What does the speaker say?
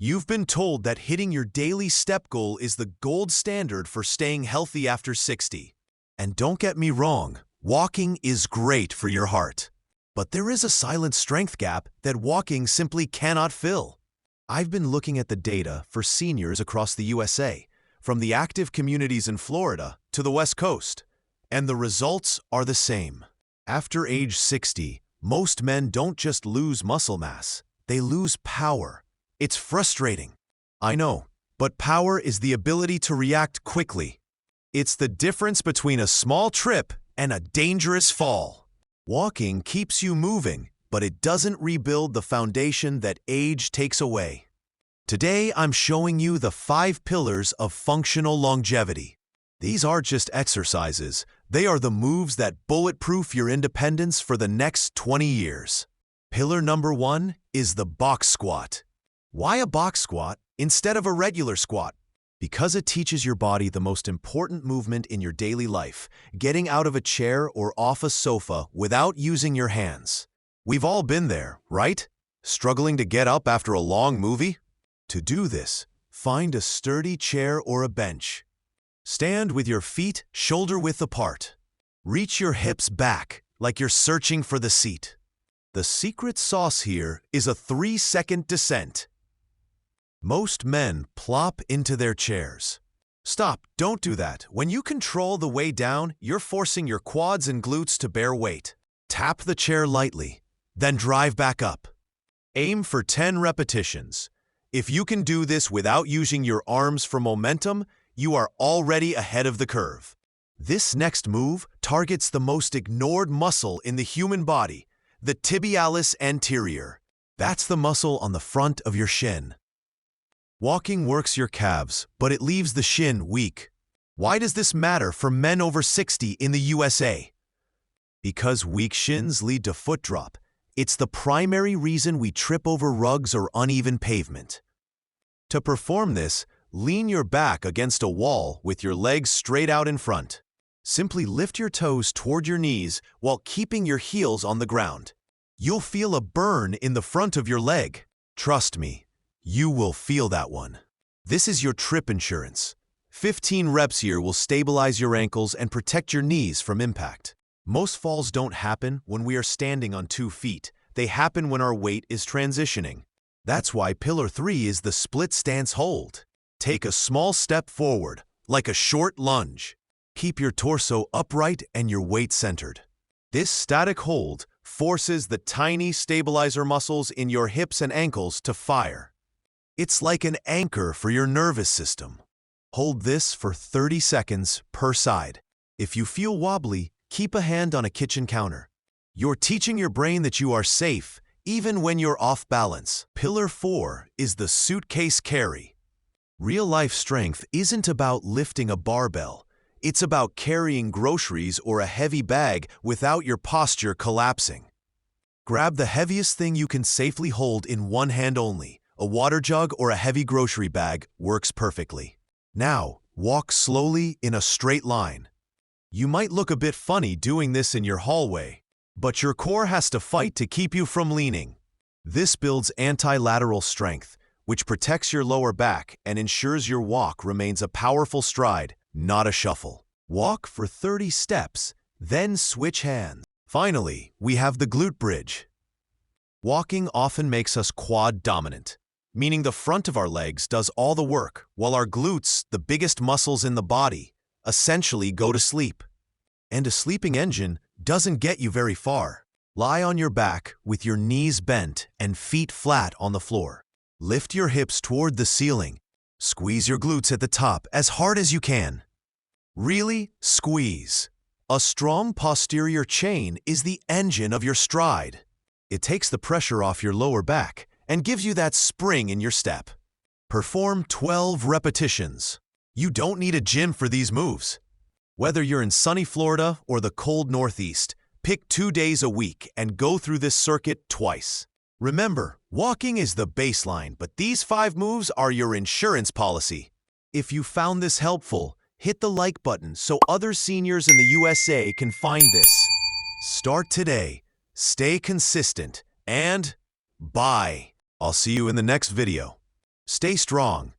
You've been told that hitting your daily step goal is the gold standard for staying healthy after 60. And don't get me wrong, walking is great for your heart. But there is a silent strength gap that walking simply cannot fill. I've been looking at the data for seniors across the USA, from the active communities in Florida to the West Coast, and the results are the same. After age 60, most men don't just lose muscle mass, they lose power. It's frustrating. I know, but power is the ability to react quickly. It's the difference between a small trip and a dangerous fall. Walking keeps you moving, but it doesn't rebuild the foundation that age takes away. Today, I'm showing you the 5 pillars of functional longevity. These aren't just exercises, they are the moves that bulletproof your independence for the next 20 years. Pillar number 1 is the box squat. Why a box squat instead of a regular squat? Because it teaches your body the most important movement in your daily life, getting out of a chair or off a sofa without using your hands. We've all been there, right? Struggling to get up after a long movie? To do this, find a sturdy chair or a bench. Stand with your feet shoulder-width apart. Reach your hips back like you're searching for the seat. The secret sauce here is a 3-second descent. Most men plop into their chairs. Stop, don't do that. When you control the way down, you're forcing your quads and glutes to bear weight. Tap the chair lightly, then drive back up. Aim for 10 repetitions. If you can do this without using your arms for momentum, you are already ahead of the curve. This next move targets the most ignored muscle in the human body, the tibialis anterior. That's the muscle on the front of your shin. Walking works your calves, but it leaves the shin weak. Why does this matter for men over 60 in the USA? Because weak shins lead to foot drop. It's the primary reason we trip over rugs or uneven pavement. To perform this, lean your back against a wall with your legs straight out in front. Simply lift your toes toward your knees while keeping your heels on the ground. You'll feel a burn in the front of your leg. Trust me, you will feel that one. This is your trip insurance. 15 reps here will stabilize your ankles and protect your knees from impact. Most falls don't happen when we are standing on 2 feet. They happen when our weight is transitioning. That's why Pillar 3 is the split stance hold. Take a small step forward, like a short lunge. Keep your torso upright and your weight centered. This static hold forces the tiny stabilizer muscles in your hips and ankles to fire. It's like an anchor for your nervous system. Hold this for 30 seconds per side. If you feel wobbly, keep a hand on a kitchen counter. You're teaching your brain that you are safe, even when you're off balance. Pillar 4 is the suitcase carry. Real-life strength isn't about lifting a barbell. It's about carrying groceries or a heavy bag without your posture collapsing. Grab the heaviest thing you can safely hold in one hand only. A water jug or a heavy grocery bag works perfectly. Now, walk slowly in a straight line. You might look a bit funny doing this in your hallway, but your core has to fight to keep you from leaning. This builds anti-lateral strength, which protects your lower back and ensures your walk remains a powerful stride, not a shuffle. Walk for 30 steps, then switch hands. Finally, we have the glute bridge. Walking often makes us quad dominant, meaning the front of our legs does all the work, while our glutes, the biggest muscles in the body, essentially go to sleep. And a sleeping engine doesn't get you very far. Lie on your back with your knees bent and feet flat on the floor. Lift your hips toward the ceiling. Squeeze your glutes at the top as hard as you can. Really squeeze. A strong posterior chain is the engine of your stride. It takes the pressure off your lower back and gives you that spring in your step. Perform 12 repetitions. You don't need a gym for these moves. Whether you're in sunny Florida or the cold Northeast, pick 2 days a week and go through this circuit twice. Remember, walking is the baseline, but these 5 moves are your insurance policy. If you found this helpful, hit the like button so other seniors in the USA can find this. Start today, stay consistent, and bye. I'll see you in the next video. Stay strong,